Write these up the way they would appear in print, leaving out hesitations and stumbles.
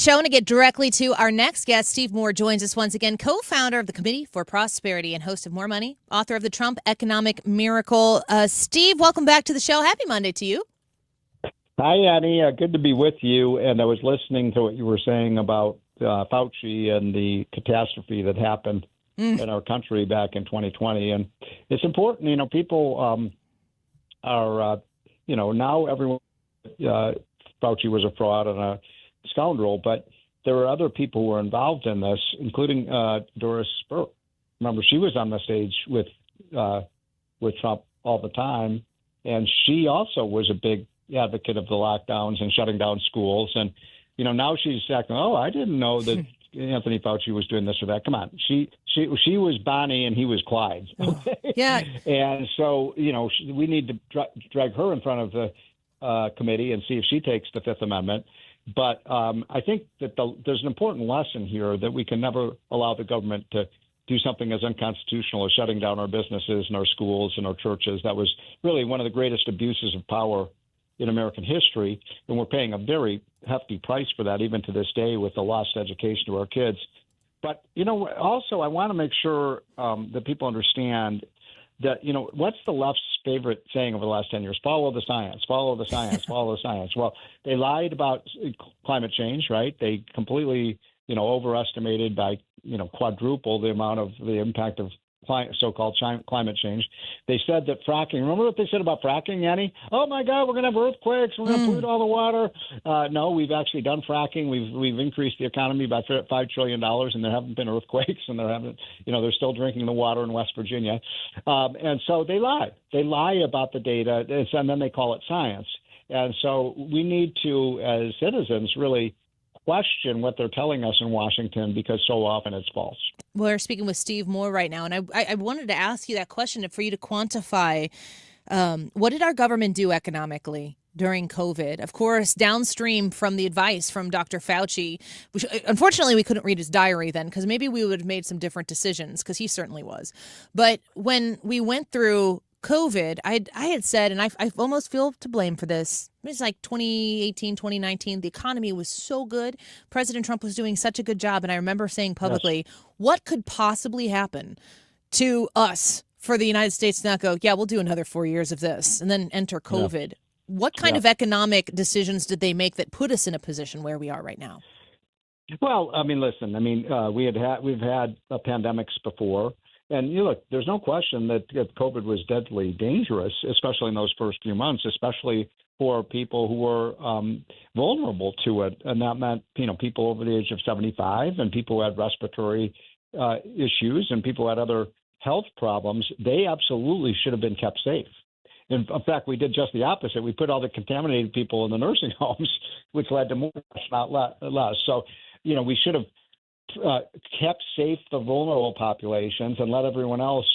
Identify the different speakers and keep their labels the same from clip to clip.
Speaker 1: Show to get directly to our next guest. Steve Moore joins us once again, co-founder of the Committee for Prosperity and host of More Money, author of The Trump Economic Miracle. Steve, welcome back to the show. Happy Monday to you.
Speaker 2: Hi, Annie. Good to be with you. And I was listening to what you were saying about Fauci and the catastrophe that happened in our country back in 2020. And it's important, people are, now everyone, Fauci was a fraud and a scoundrel, but there were other people who were involved in this, including Doris Burke. Remember, she was on the stage with Trump all the time, and she also was a big advocate of the lockdowns and shutting down schools. And now she's acting, I didn't know that Anthony Fauci was doing this or that. Come on, she was Bonnie and he was Clyde. Okay?
Speaker 1: Yeah,
Speaker 2: and so we need to drag her in front of the committee and see if she takes the Fifth Amendment. But I think that there's an important lesson here that we can never allow the government to do something as unconstitutional as shutting down our businesses and our schools and our churches. That was really one of the greatest abuses of power in American history, and we're paying a very hefty price for that even to this day with the lost education to our kids. But, also I want to make sure that people understand that, what's the left's favorite saying over the last 10 years? Follow the science, follow the science, follow the science. Well, they lied about climate change, right? They completely, overestimated by, quadruple the amount of the impact of so-called climate change. They said that fracking, remember what they said about fracking, Annie? Oh, my God, we're going to have earthquakes. We're going to pollute all the water. No, we've actually done fracking. We've increased the economy by $5 trillion, and there haven't been earthquakes, and they're still drinking the water in West Virginia. And so they lie. They lie about the data, and then they call it science. And so we need to, as citizens, really question what they're telling us in Washington because so often it's false.
Speaker 1: We're speaking with Steve Moore right now, and I wanted to ask you that question for you to quantify what did our government do economically during COVID? Of course, downstream from the advice from Dr. Fauci, which unfortunately we couldn't read his diary then because maybe we would have made some different decisions because he certainly was. But when we went through COVID, I had said, and I almost feel to blame for this. It was like 2018, 2019. The economy was so good. President Trump was doing such a good job. And I remember saying publicly, what could possibly happen to us for the United States to not go, we'll do another 4 years of this and then enter COVID. What kind of economic decisions did they make that put us in a position where we are right now?
Speaker 2: Well, listen, we've had pandemics before. And look, there's no question that COVID was deadly dangerous, especially in those first few months, especially for people who were vulnerable to it. And that meant, people over the age of 75 and people who had respiratory issues and people who had other health problems. They absolutely should have been kept safe. In fact, we did just the opposite. We put all the contaminated people in the nursing homes, which led to more, not less. So, we should have kept safe the vulnerable populations and let everyone else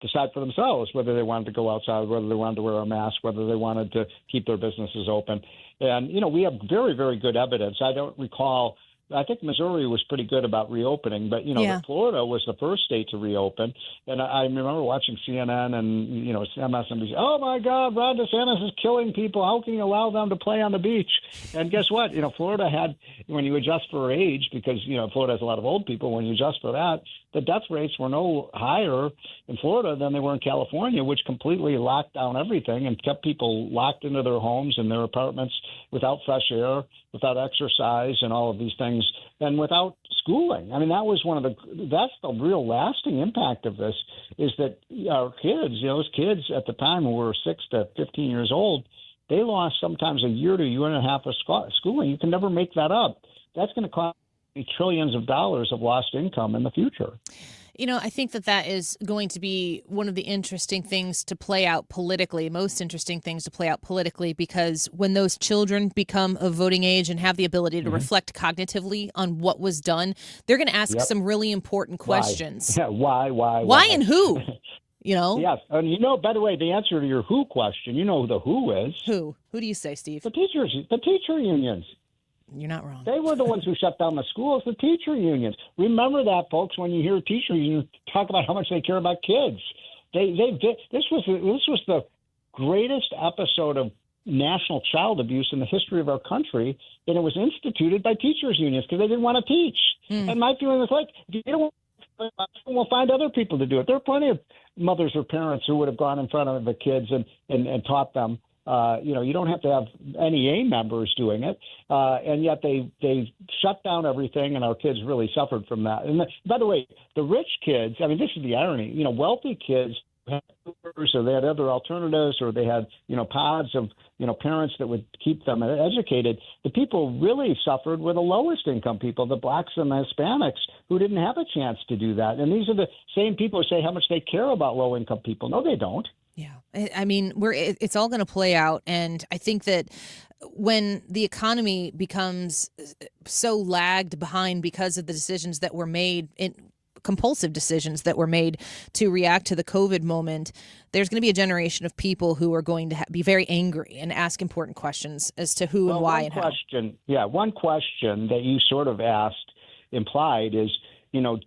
Speaker 2: decide for themselves whether they wanted to go outside, whether they wanted to wear a mask, whether they wanted to keep their businesses open. And, we have very, very good evidence. I don't recall. I think Missouri was pretty good about reopening, but, Florida was the first state to reopen. And I remember watching CNN and, MSNBC. Oh, my God, Ron DeSantis is killing people. How can you allow them to play on the beach? And guess what? Florida had, when you adjust for age, because, Florida has a lot of old people, when you adjust for that, the death rates were no higher in Florida than they were in California, which completely locked down everything and kept people locked into their homes and their apartments without fresh air, without exercise and all of these things, and without schooling. That's the real lasting impact of this, is that our kids, those kids at the time who were 6 to 15 years old, they lost sometimes a year to a year and a half of schooling. You can never make that up. That's going to cost trillions of dollars of lost income in the future.
Speaker 1: I think that is going to be one of the interesting things to play out politically, most interesting things to play out politically, because when those children become of voting age and have the ability to reflect cognitively on what was done, they're going to ask some really important questions. Why and who?
Speaker 2: Yes. And by the way, the answer to your who question, who the who is.
Speaker 1: Who do you say, Steve?
Speaker 2: The teacher unions.
Speaker 1: You're not wrong.
Speaker 2: They were the ones who shut down the schools, the teacher unions. Remember that, folks, when you hear teacher unions talk about how much they care about kids. This was the greatest episode of national child abuse in the history of our country, and it was instituted by teachers unions because they didn't want to teach. And my feeling is like, if you don't want to, we'll find other people to do it. There are plenty of mothers or parents who would have gone in front of the kids and taught them. You don't have to have NEA members doing it, and yet they shut down everything, and our kids really suffered from that. And by the way, the rich kids, I mean, this is the irony. Wealthy kids had tutors, or they had other alternatives, or they had pods of parents that would keep them educated. The people really suffered were the lowest income people, the blacks and the Hispanics, who didn't have a chance to do that. And these are the same people who say how much they care about low income people. No, they don't.
Speaker 1: Yeah. I mean, it's all going to play out. And I think that when the economy becomes so lagged behind because of the decisions that were made, compulsive decisions that were made to react to the COVID moment, there's going to be a generation of people who are going to be very angry and ask important questions as to who and why and how.
Speaker 2: One question that you sort of implied is,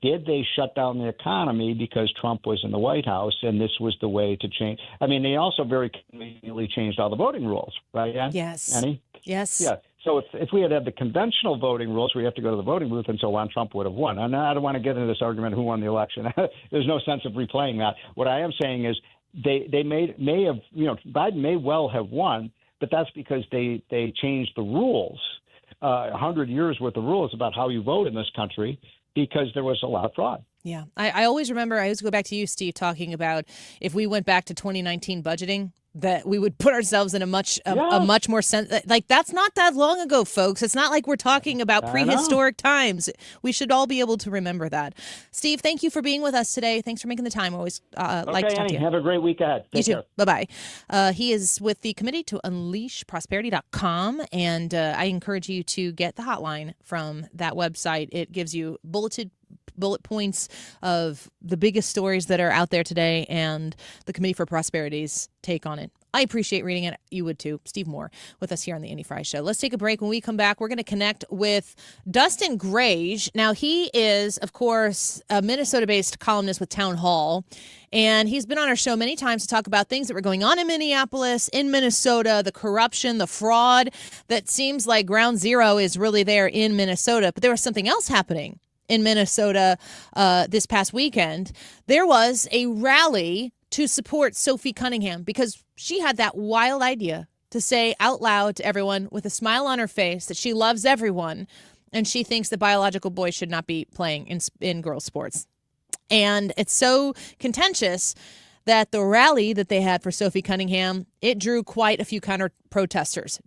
Speaker 2: did they shut down the economy because Trump was in the White House and this was the way to change? I mean, they also very conveniently changed all the voting rules, right, Ann?
Speaker 1: Yes.
Speaker 2: Annie?
Speaker 1: Yes.
Speaker 2: Yeah. So if we had the conventional voting rules where you have to go to the voting booth and so on, Trump would have won. And I don't want to get into this argument who won the election. There's no sense of replaying that. What I am saying is Biden may well have won, but that's because they changed the rules, 100 years worth of rules about how you vote in this country, because there was a lot of fraud.
Speaker 1: Yeah. I always remember, I always go back to you, Steve, talking about if we went back to 2019 budgeting, that we would put ourselves in a much more like that's not that long ago, folks. It's not like we're talking about prehistoric times. We should all be able to remember that. Steve, thank you for being with us today. Thanks for making the time. Always like to talk to you.
Speaker 2: Have a great week ahead.
Speaker 1: You too. Bye-bye. He is with the Committee to UnleashProsperity.com, and I encourage you to get the hotline from that website. It gives you bullet points of the biggest stories that are out there today and the Committee for Prosperity's take on it. I appreciate reading it. You would too. Steve Moore with us here on the Annie Frey Show. Let's take a break. When we come back, we're going to connect with Dustin Grage. Now, he is, of course, a Minnesota-based columnist with Town Hall, and he's been on our show many times to talk about things that were going on in Minneapolis, in Minnesota, the corruption, the fraud that seems like ground zero is really there in Minnesota. But there was something else happening in Minnesota this past weekend. There was a rally to support Sophie Cunningham because she had that wild idea to say out loud to everyone with a smile on her face that she loves everyone and she thinks that biological boys should not be playing in girls' sports. And it's so contentious that the rally that they had for Sophie Cunningham, it drew quite a few counter protesters.